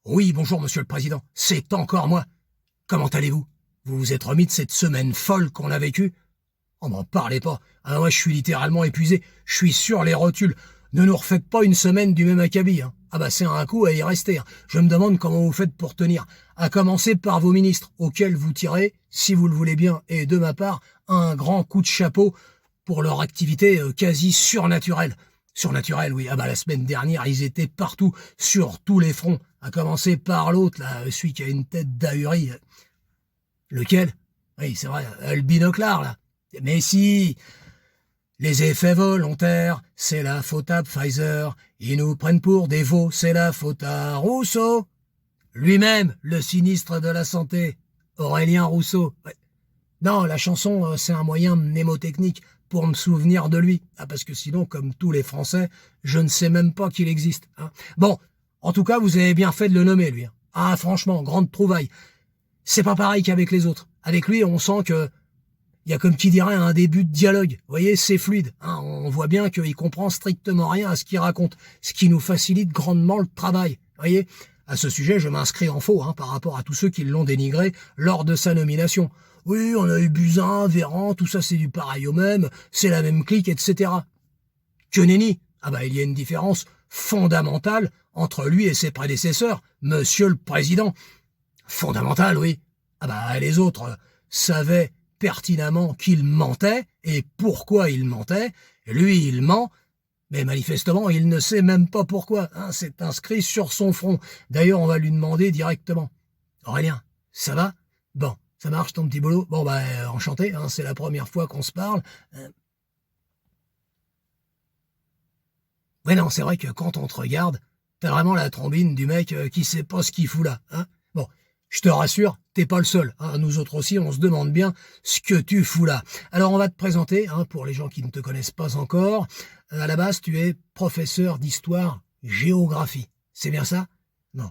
Oui, bonjour, monsieur le président. C'est encore moi. Comment allez-vous? Vous vous êtes remis de cette semaine folle qu'on a vécue? Oh, m'en parlez pas. Ah, moi, je suis littéralement épuisé. Je suis sur les rotules. Ne nous refaites pas une semaine du même acabit, hein. Ah bah, c'est un coup à y rester, hein. Je me demande comment vous faites pour tenir. À commencer par vos ministres, auxquels vous tirez, si vous le voulez bien, et de ma part, un grand coup de chapeau pour leur activité quasi surnaturelle. Surnaturelle, oui. Ah bah, la semaine dernière, ils étaient partout, sur tous les fronts. À commencer par l'autre, là, celui qui a une tête d'ahuri. Lequel? Oui, c'est vrai, le binoclard, là. Mais si, les effets volontaires, c'est la faute à Pfizer. Ils nous prennent pour des veaux, c'est la faute à Rousseau. Lui-même, le sinistre de la santé, Aurélien Rousseau. Ouais. Non, la chanson, c'est un moyen mnémotechnique pour me souvenir de lui. Ah, parce que sinon, comme tous les Français, je ne sais même pas qu'il existe, hein. Bon, en tout cas, vous avez bien fait de le nommer, lui, hein. Ah, franchement, grande trouvaille. C'est pas pareil qu'avec les autres. Avec lui, on sent que il y a comme qui dirait un début de dialogue. Vous voyez, c'est fluide, hein. On voit bien qu'il comprend strictement rien à ce qu'il raconte, ce qui nous facilite grandement le travail. Vous voyez, à ce sujet, je m'inscris en faux, hein, par rapport à tous ceux qui l'ont dénigré lors de sa nomination. Oui, on a eu Buzyn, Véran, tout ça c'est du pareil au même, c'est la même clique, etc. Que nenni. Ah bah, il y a une différence fondamentale entre lui et ses prédécesseurs, monsieur le président. Fondamentale, oui. Ah bah, les autres savaient pertinemment qu'il mentait et pourquoi il mentait. Lui, il ment, mais manifestement, il ne sait même pas pourquoi, hein. C'est inscrit sur son front. D'ailleurs, on va lui demander directement. Aurélien, ça va? Bon, ça marche ton petit boulot? Bon, bah, enchanté, hein, c'est la première fois qu'on se parle. Ouais, non, c'est vrai que quand on te regarde, t'as vraiment la trombine du mec qui sait pas ce qu'il fout là, hein. Bon, je te rassure, t'es pas le seul, hein. Nous autres aussi, on se demande bien ce que tu fous là. Alors, on va te présenter, hein, pour les gens qui ne te connaissent pas encore. À la base, tu es professeur d'histoire-géographie. C'est bien ça? Non.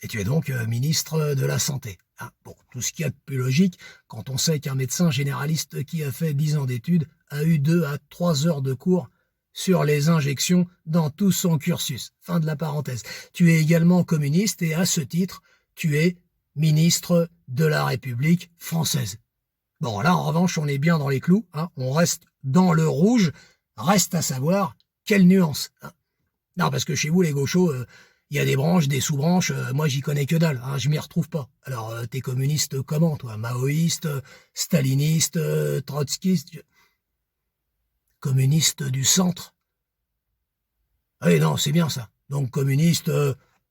Et tu es donc ministre de la Santé. Ah, bon, tout ce qu'il y a de plus logique quand on sait qu'un médecin généraliste qui a fait 10 ans d'études a eu 2 à 3 heures de cours sur les injections dans tout son cursus. Fin de la parenthèse. Tu es également communiste et à ce titre, tu es ministre de la République française. Bon, là, en revanche, on est bien dans les clous, hein. On reste dans le rouge. Reste à savoir quelle nuance, hein. Non, parce que chez vous, les gauchos, il y a des branches, des sous-branches, moi j'y connais que dalle, hein, je m'y retrouve pas. Alors, t'es communiste comment, toi? Maoïste, staliniste, trotskiste? Communiste du centre? Oui, non, c'est bien ça. Donc communiste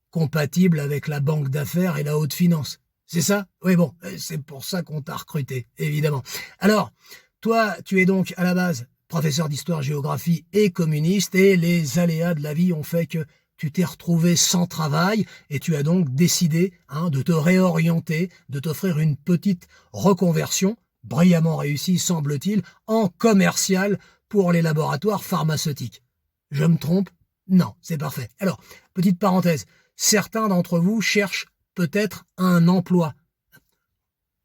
compatible avec la banque d'affaires et la haute finance. C'est ça? Oui, bon, c'est pour ça qu'on t'a recruté, évidemment. Alors, toi, tu es donc à la base professeur d'histoire-géographie et communiste, et les aléas de la vie ont fait que tu t'es retrouvé sans travail et tu as donc décidé, hein, de te réorienter, de t'offrir une petite reconversion, brillamment réussie semble-t-il, en commercial pour les laboratoires pharmaceutiques. Je me trompe? Non, c'est parfait. Alors, petite parenthèse, certains d'entre vous cherchent peut-être un emploi.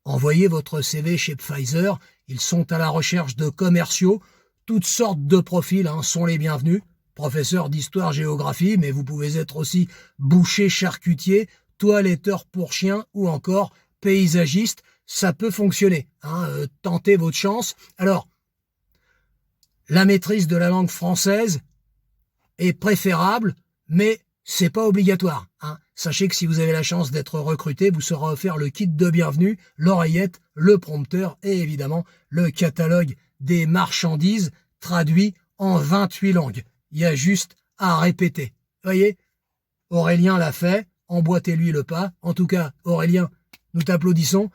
Envoyez votre CV chez Pfizer, ils sont à la recherche de commerciaux, toutes sortes de profils, hein, sont les bienvenus. Professeur d'histoire-géographie, mais vous pouvez être aussi boucher charcutier, toiletteur pour chien ou encore paysagiste, ça peut fonctionner, hein, tentez votre chance. Alors, la maîtrise de la langue française est préférable, mais c'est pas obligatoire, hein. Sachez que si vous avez la chance d'être recruté, vous sera offert le kit de bienvenue, l'oreillette, le prompteur et évidemment le catalogue des marchandises traduit en 28 langues. Il y a juste à répéter. Voyez, Aurélien l'a fait, emboîtez-lui le pas. En tout cas, Aurélien, nous t'applaudissons.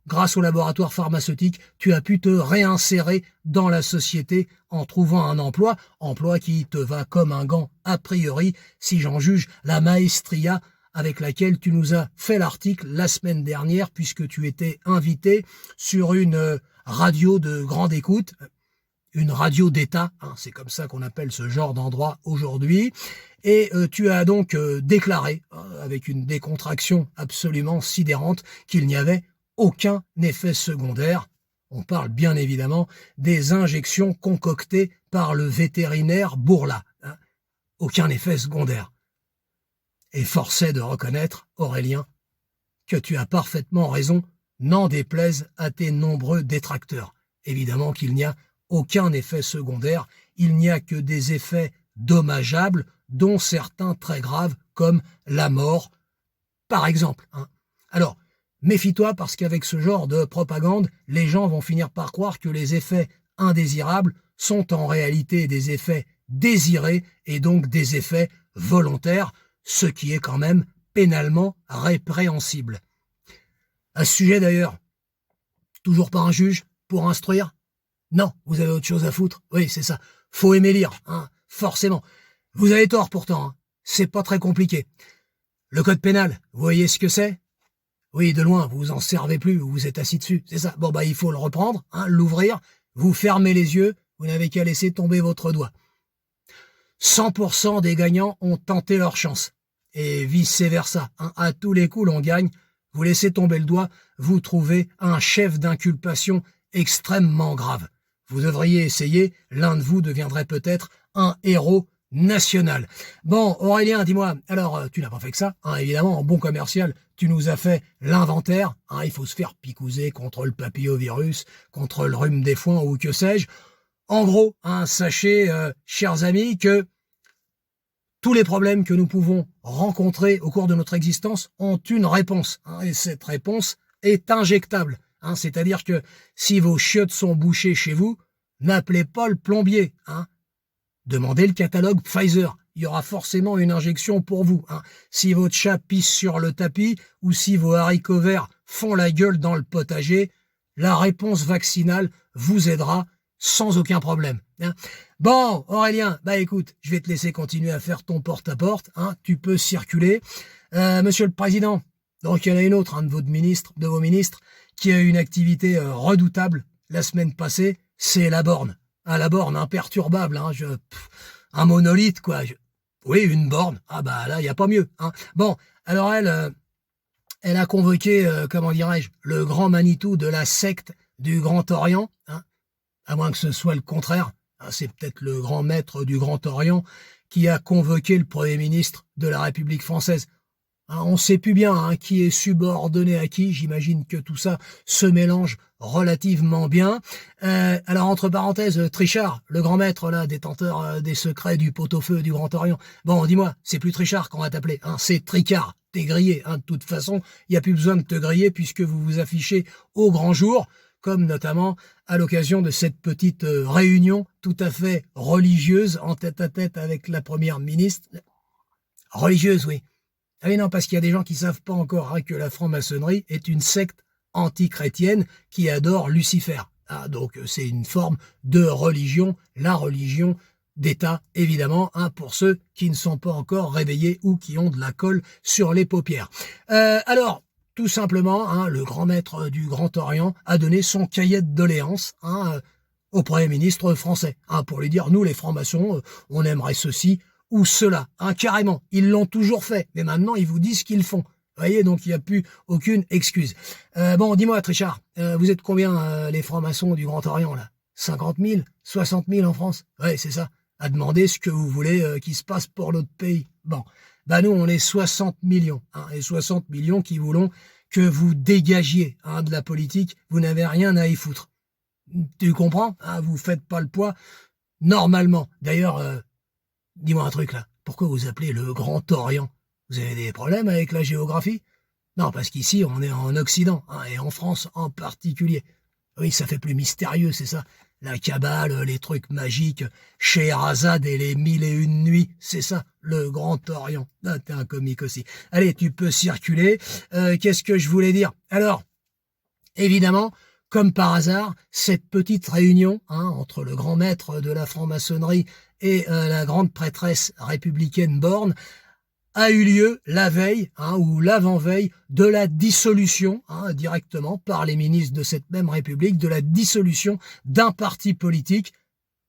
Grâce au laboratoire pharmaceutique, tu as pu te réinsérer dans la société en trouvant un emploi qui te va comme un gant a priori, si j'en juge la maestria avec laquelle tu nous as fait l'article la semaine dernière, puisque tu étais invité sur une radio de grande écoute, une radio d'État, hein, c'est comme ça qu'on appelle ce genre d'endroit aujourd'hui, et tu as donc déclaré, avec une décontraction absolument sidérante, qu'il n'y avait aucun effet secondaire. On parle bien évidemment des injections concoctées par le vétérinaire Bourla, hein. Aucun effet secondaire. Et force est de reconnaître, Aurélien, que tu as parfaitement raison, n'en déplaise à tes nombreux détracteurs. Évidemment qu'il n'y a aucun effet secondaire, il n'y a que des effets dommageables, dont certains très graves, comme la mort, par exemple. Alors, méfie-toi parce qu'avec ce genre de propagande, les gens vont finir par croire que les effets indésirables sont en réalité des effets désirés et donc des effets volontaires, ce qui est quand même pénalement répréhensible. À ce sujet d'ailleurs, toujours pas un juge pour instruire? Non, vous avez autre chose à foutre. Oui, c'est ça. Faut aimer lire, forcément. Vous avez tort pourtant, c'est pas très compliqué. Le code pénal, vous voyez ce que c'est? Oui, de loin, vous en servez plus, vous vous êtes assis dessus, c'est ça. Bon, il faut le reprendre, l'ouvrir, vous fermez les yeux, vous n'avez qu'à laisser tomber votre doigt. 100% des gagnants ont tenté leur chance. Et vice-versa, à tous les coups l'on gagne, vous laissez tomber le doigt, vous trouvez un chef d'inculpation extrêmement grave. Vous devriez essayer, l'un de vous deviendrait peut-être un héros national. Bon, Aurélien, dis-moi, alors tu n'as pas fait que ça, évidemment, en bon commercial, tu nous as fait l'inventaire, il faut se faire picouser contre le papillovirus, contre le rhume des foins ou que sais-je. En gros, sachez, chers amis, que tous les problèmes que nous pouvons rencontrer au cours de notre existence ont une réponse, et cette réponse est injectable. C'est-à-dire que si vos chiottes sont bouchées chez vous, n'appelez pas le plombier. Demandez le catalogue Pfizer. Il y aura forcément une injection pour vous. Si votre chat pisse sur le tapis ou si vos haricots verts font la gueule dans le potager, la réponse vaccinale vous aidera sans aucun problème. Bon, Aurélien, écoute, je vais te laisser continuer à faire ton porte-à-porte. Tu peux circuler. Monsieur le Président, donc il y en a une autre, de vos ministres, qui a eu une activité redoutable la semaine passée, c'est la borne. La borne imperturbable, un monolithe, quoi. Oui, une borne. Là, il n'y a pas mieux. Bon, alors elle a convoqué, comment dirais-je, le grand Manitou de la secte du Grand Orient, à moins que ce soit le contraire. C'est peut-être le grand maître du Grand Orient qui a convoqué le Premier ministre de la République française. On ne sait plus bien qui est subordonné à qui. J'imagine que tout ça se mélange relativement bien. Alors, entre parenthèses, Trichard, le grand maître, là, détenteur des secrets du pot-au-feu du Grand Orient. Bon, dis-moi, c'est plus Trichard qu'on va t'appeler, c'est Tricard. T'es grillé, de toute façon, il n'y a plus besoin de te griller puisque vous vous affichez au grand jour, comme notamment à l'occasion de cette petite réunion tout à fait religieuse en tête-à-tête avec la première ministre. Religieuse, oui. Ah oui, non, parce qu'il y a des gens qui savent pas encore que la franc-maçonnerie est une secte anti-chrétienne qui adore Lucifer. Donc c'est une forme de religion, la religion d'État, évidemment, pour ceux qui ne sont pas encore réveillés ou qui ont de la colle sur les paupières. Alors, tout simplement, le grand maître du Grand Orient a donné son cahier de doléances au Premier ministre français, pour lui dire, nous les francs-maçons, on aimerait ceci ou cela, carrément. Ils l'ont toujours fait, mais maintenant ils vous disent ce qu'ils font. Vous voyez, donc il n'y a plus aucune excuse. Bon, dis-moi, Trichard, vous êtes combien les francs-maçons du Grand Orient, là? 50 000, 60 000 en France? Ouais, c'est ça. À demander ce que vous voulez qu'il se passe pour notre pays. Bon, nous, on est 60 millions, et 60 millions qui voulons que vous dégagiez de la politique. Vous n'avez rien à y foutre. Tu comprends? Vous faites pas le poids normalement. D'ailleurs, dis-moi un truc là, pourquoi vous appelez le Grand Orient? Vous avez des problèmes avec la géographie? Non, parce qu'ici on est en Occident, et en France en particulier. Oui, ça fait plus mystérieux, c'est ça. La Kabbale, les trucs magiques, Scheherazade et les 1001 nuits, c'est ça, le Grand Orient. T'es un comique aussi. Allez, tu peux circuler. Qu'est-ce que je voulais dire? Alors, évidemment, comme par hasard, cette petite réunion entre le grand maître de la franc-maçonnerie et la grande prêtresse républicaine Borne a eu lieu la veille ou l'avant-veille de la dissolution, directement par les ministres de cette même République, de la dissolution d'un parti politique.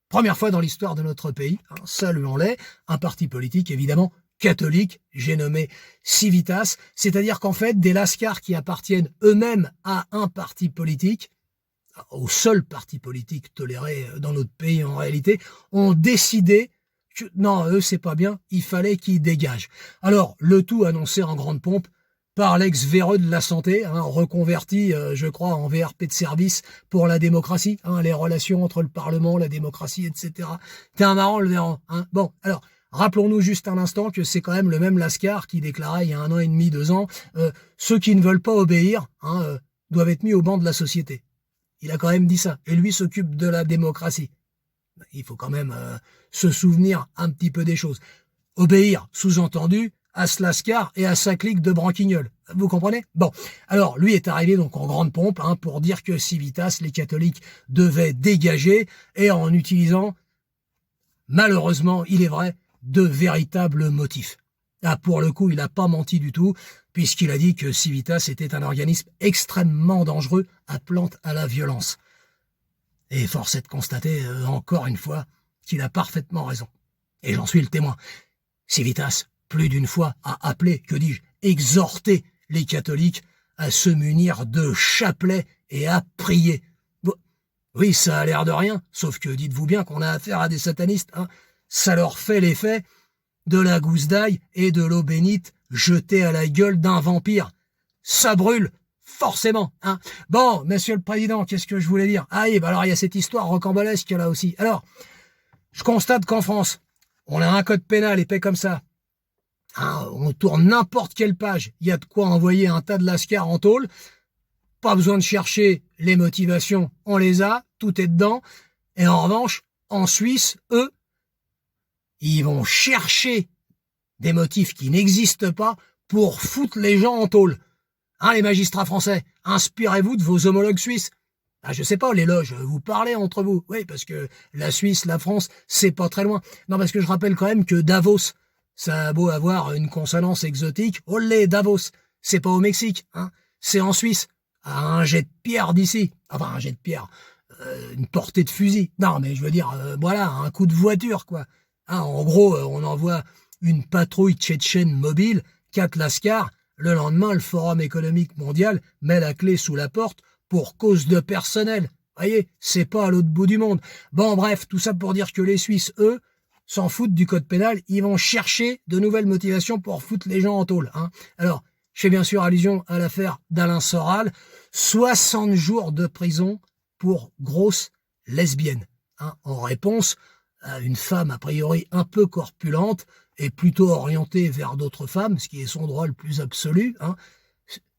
Première fois dans l'histoire de notre pays, saluons-les, un parti politique évidemment catholique, j'ai nommé Civitas, c'est-à-dire qu'en fait, des lascars qui appartiennent eux-mêmes à un parti politique, au seul parti politique toléré dans notre pays en réalité, ont décidé Non, eux, c'est pas bien, il fallait qu'ils dégagent. Alors, le tout annoncé en grande pompe par l'ex-véreux de la santé, reconverti, je crois, en VRP de service pour la démocratie, les relations entre le Parlement, la démocratie, etc. T'es un marrant, le Véran. Bon, alors, rappelons-nous juste un instant que c'est quand même le même Lascar qui déclarait il y a 1 an et demi, 2 ans, ceux qui ne veulent pas obéir doivent être mis au banc de la société. Il a quand même dit ça. Et lui s'occupe de la démocratie. Il faut quand même se souvenir un petit peu des choses. Obéir, sous-entendu, à ce Lascar et à sa clique de branquignoles. Vous comprenez? Bon, alors lui est arrivé donc en grande pompe pour dire que Civitas, les catholiques, devaient dégager et en utilisant, malheureusement, il est vrai, de véritables motifs. Pour le coup, il n'a pas menti du tout, puisqu'il a dit que Civitas était un organisme extrêmement dangereux, appelant à la violence. Et force est de constater, encore une fois, qu'il a parfaitement raison. Et j'en suis le témoin. Civitas, plus d'une fois, a appelé, que dis-je, exhorté les catholiques à se munir de chapelets et à prier. Bon, oui, ça a l'air de rien, sauf que dites-vous bien qu'on a affaire à des satanistes. Ça leur fait l'effet de la gousse d'ail et de l'eau bénite jetée à la gueule d'un vampire. Ça brûle, forcément. Bon, monsieur le président, qu'est-ce que je voulais dire? Alors il y a cette histoire rocambolesque là aussi. Alors, je constate qu'en France, on a un code pénal épais comme ça. On tourne n'importe quelle page, il y a de quoi envoyer un tas de lascars en tôle. Pas besoin de chercher les motivations, on les a, tout est dedans. Et en revanche, en Suisse, eux, ils vont chercher des motifs qui n'existent pas pour foutre les gens en tôle. Les magistrats français, inspirez-vous de vos homologues suisses. Je sais pas, les loges, vous parlez entre vous. Oui, parce que la Suisse, la France, c'est pas très loin. Non, parce que je rappelle quand même que Davos, ça a beau avoir une consonance exotique, olé, Davos, c'est pas au Mexique, c'est en Suisse, à un jet de pierre d'ici. Enfin, un jet de pierre, une portée de fusil. Non, mais je veux dire, voilà, un coup de voiture, quoi. En gros, on envoie une patrouille tchétchène mobile, 4 lascars. Le lendemain, le Forum économique mondial met la clé sous la porte pour cause de personnel. Voyez, c'est pas à l'autre bout du monde. Bon, bref, tout ça pour dire que les Suisses, eux, s'en foutent du code pénal. Ils vont chercher de nouvelles motivations pour foutre les gens en tôle. Alors, je fais bien sûr allusion à l'affaire d'Alain Soral. 60 jours de prison pour grosse lesbienne. En réponse à une femme a priori un peu corpulente et plutôt orientée vers d'autres femmes, ce qui est son droit le plus absolu.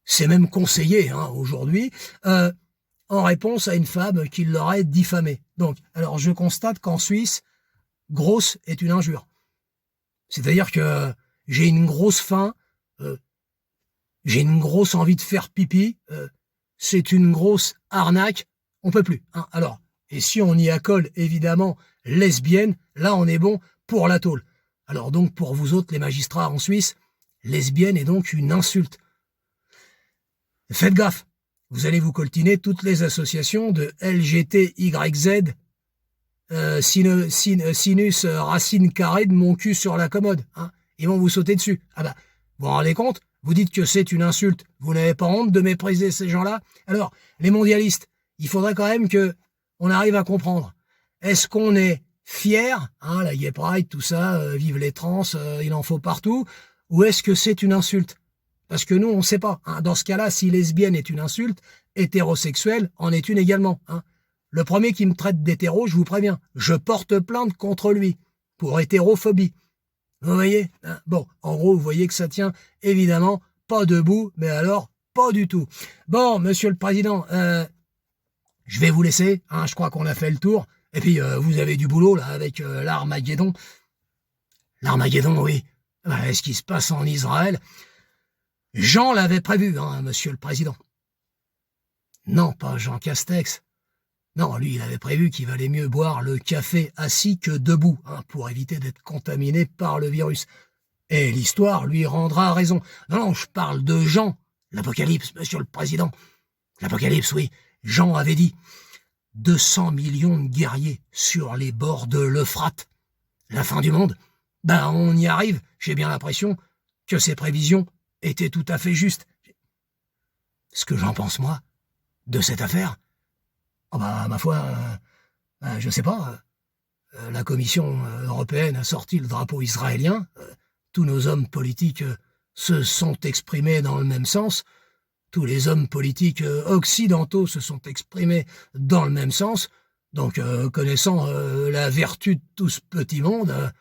C'est même conseillé aujourd'hui, en réponse à une femme qui l'aurait diffamée. Donc, alors je constate qu'en Suisse, grosse est une injure. C'est-à-dire que j'ai une grosse faim, j'ai une grosse envie de faire pipi, c'est une grosse arnaque, on peut plus. Alors, et si on y accole évidemment lesbienne, là on est bon pour la tôle. Alors donc pour vous autres les magistrats en Suisse, lesbienne est donc une insulte. Faites gaffe, vous allez vous coltiner toutes les associations de LGTYZ, sinus racine carrée de mon cul sur la commode. Ils vont vous sauter dessus. Vous vous rendez compte? Vous dites que c'est une insulte. Vous n'avez pas honte de mépriser ces gens-là? Alors, les mondialistes, il faudrait quand même que on arrive à comprendre. Est-ce qu'on est fier, la Gay Pride, tout ça, vive les trans, il en faut partout, ou est-ce que c'est une insulte? Parce que nous, on ne sait pas. Dans ce cas-là, si lesbienne est une insulte, hétérosexuel en est une également. Le premier qui me traite d'hétéro, je vous préviens, je porte plainte contre lui pour hétérophobie. Vous voyez? Bon, en gros, vous voyez que ça tient évidemment pas debout, mais alors pas du tout. Bon, monsieur le président, je vais vous laisser. Je crois qu'on a fait le tour. Et puis, vous avez du boulot là avec l'Armageddon. L'Armageddon, oui. Ce qui se passe en Israël. Jean l'avait prévu, monsieur le président. Non, pas Jean Castex. Non, lui, il avait prévu qu'il valait mieux boire le café assis que debout, pour éviter d'être contaminé par le virus. Et l'histoire lui rendra raison. Non, je parle de Jean. L'Apocalypse, monsieur le président. L'Apocalypse, oui. Jean avait dit 200 millions de guerriers sur les bords de l'Euphrate. La fin du monde? On y arrive. J'ai bien l'impression que ces prévisions étaient tout à fait justes. Ce que j'en pense, moi, de cette affaire, ma foi, je sais pas. la Commission européenne a sorti le drapeau israélien. Tous nos hommes politiques se sont exprimés dans le même sens. Tous les hommes politiques occidentaux se sont exprimés dans le même sens. Donc, connaissant la vertu de tout ce petit monde,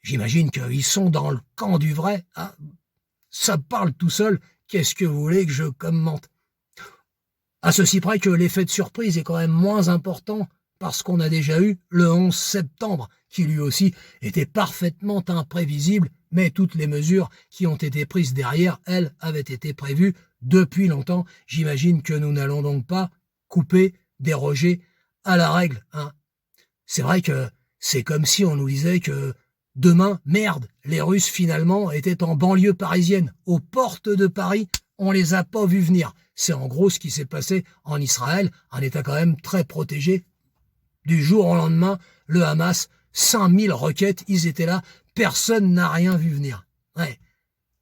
j'imagine qu'ils sont dans le camp du vrai. Hein. Ça parle tout seul. Qu'est-ce que vous voulez que je commente? À ceci près que l'effet de surprise est quand même moins important parce qu'on a déjà eu le 11 septembre, qui lui aussi était parfaitement imprévisible, mais toutes les mesures qui ont été prises derrière, elles, avaient été prévues depuis longtemps. J'imagine que nous n'allons donc pas couper, déroger à la règle. Hein. C'est vrai que c'est comme si on nous disait que demain, merde, les Russes finalement étaient en banlieue parisienne, aux portes de Paris, on les a pas vus venir. C'est en gros ce qui s'est passé en Israël, un État quand même très protégé. Du jour au lendemain, le Hamas, 5000 roquettes, ils étaient là, personne n'a rien vu venir. Ouais.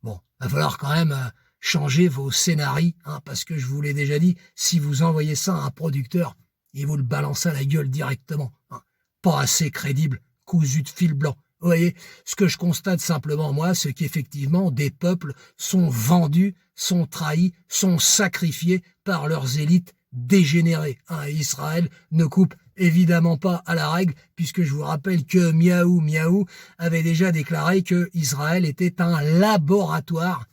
Bon, va falloir quand même changer vos scénarios, hein, parce que je vous l'ai déjà dit, si vous envoyez ça à un producteur, il vous le balance à la gueule directement. Hein. Pas assez crédible, cousu de fil blanc. Vous voyez, ce que je constate simplement, moi, c'est qu'effectivement, des peuples sont vendus, sont trahis, sont sacrifiés par leurs élites dégénérées. Hein, Israël ne coupe évidemment pas à la règle, puisque je vous rappelle que Miaou avait déjà déclaré que Israël était un laboratoire,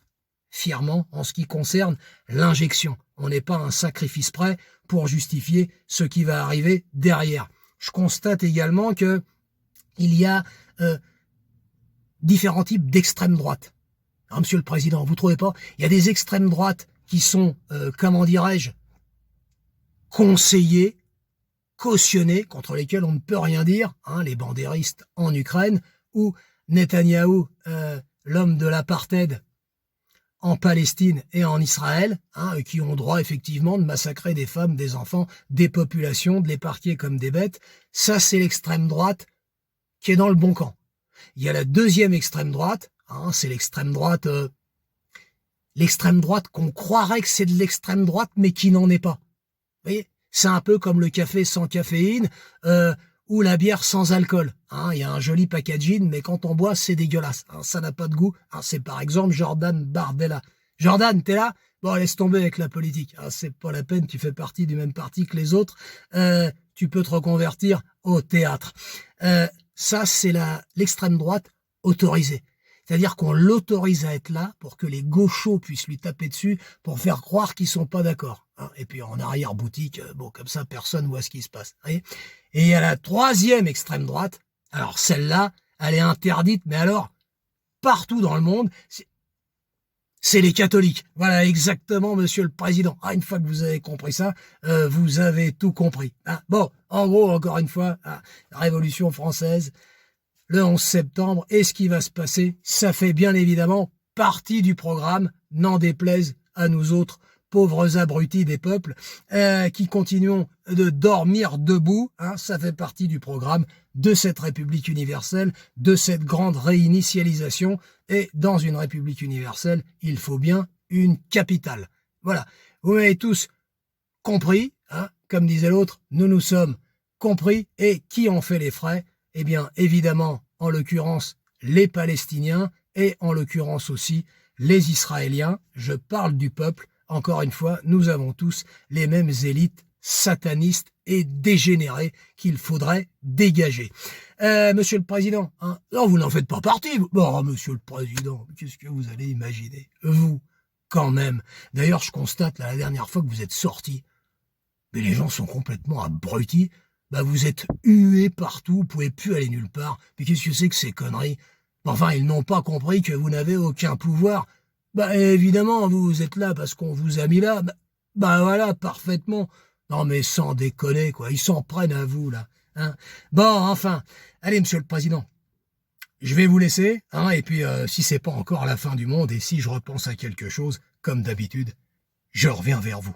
fièrement, en ce qui concerne l'injection. On n'est pas un sacrifice prêt pour justifier ce qui va arriver derrière. Je constate également que il y a différents types d'extrême droite. Hein, Monsieur le Président, vous trouvez pas? Il y a des extrêmes droites qui sont, comment dirais-je, conseillées, cautionnées, contre lesquelles on ne peut rien dire, hein, les bandéristes en Ukraine, ou Netanyahou, l'homme de l'apartheid en Palestine et en Israël, hein, qui ont droit effectivement de massacrer des femmes, des enfants, des populations, de les parquer comme des bêtes. Ça, c'est l'extrême droite qui est dans le bon camp. Il y a la deuxième extrême droite, hein, c'est l'extrême droite qu'on croirait que c'est de l'extrême droite, mais qui n'en est pas. Vous voyez, c'est un peu comme le café sans caféine ou la bière sans alcool. Hein, il y a un joli packaging, mais quand on boit, c'est dégueulasse. Hein, ça n'a pas de goût. Hein, c'est par exemple Jordan Bardella. Jordan, t'es là? Bon, laisse tomber avec la politique. Hein, c'est pas la peine, tu fais partie du même parti que les autres. Tu peux te reconvertir au théâtre. Ça, c'est l'extrême droite autorisée. C'est-à-dire qu'on l'autorise à être là pour que les gauchos puissent lui taper dessus pour faire croire qu'ils sont pas d'accord. Hein. Et puis en arrière-boutique, bon, comme ça, personne voit ce qui se passe. Voyez. Et il y a la troisième extrême droite. Alors celle-là, elle est interdite, mais alors, partout dans le monde, c'est les catholiques. Voilà, exactement, Monsieur le Président. Ah, une fois que vous avez compris ça, vous avez tout compris. Hein. Bon, en gros, encore une fois, la Révolution française, le 11 septembre, et ce qui va se passer, ça fait bien évidemment partie du programme, n'en déplaise à nous autres, pauvres abrutis des peuples, qui continuons de dormir debout. Hein, ça fait partie du programme de cette République universelle, de cette grande réinitialisation. Et dans une République universelle, il faut bien une capitale. Voilà, vous m'avez tous compris. Hein, comme disait l'autre, nous sommes compris. Et qui en fait les frais? Eh bien, évidemment, en l'occurrence, les Palestiniens et en l'occurrence aussi les Israéliens. Je parle du peuple. Encore une fois, nous avons tous les mêmes élites satanistes et dégénérées qu'il faudrait dégager. Monsieur le Président, hein, non, vous n'en faites pas partie. Bon, Monsieur le Président, qu'est-ce que vous allez imaginer? Vous, quand même. D'ailleurs, je constate, là, la dernière fois que vous êtes sorti, mais les gens sont complètement abrutis. Bah, vous êtes hués partout, vous pouvez plus aller nulle part. Mais qu'est-ce que c'est que ces conneries? Enfin, ils n'ont pas compris que vous n'avez aucun pouvoir. Bah, évidemment, vous êtes là parce qu'on vous a mis là. Bah voilà, parfaitement. Non, mais sans déconner, quoi. Ils s'en prennent à vous, là. Hein. Bon, enfin. Allez, Monsieur le Président. Je vais vous laisser, hein, et puis, si c'est pas encore la fin du monde, et si je repense à quelque chose, comme d'habitude, je reviens vers vous.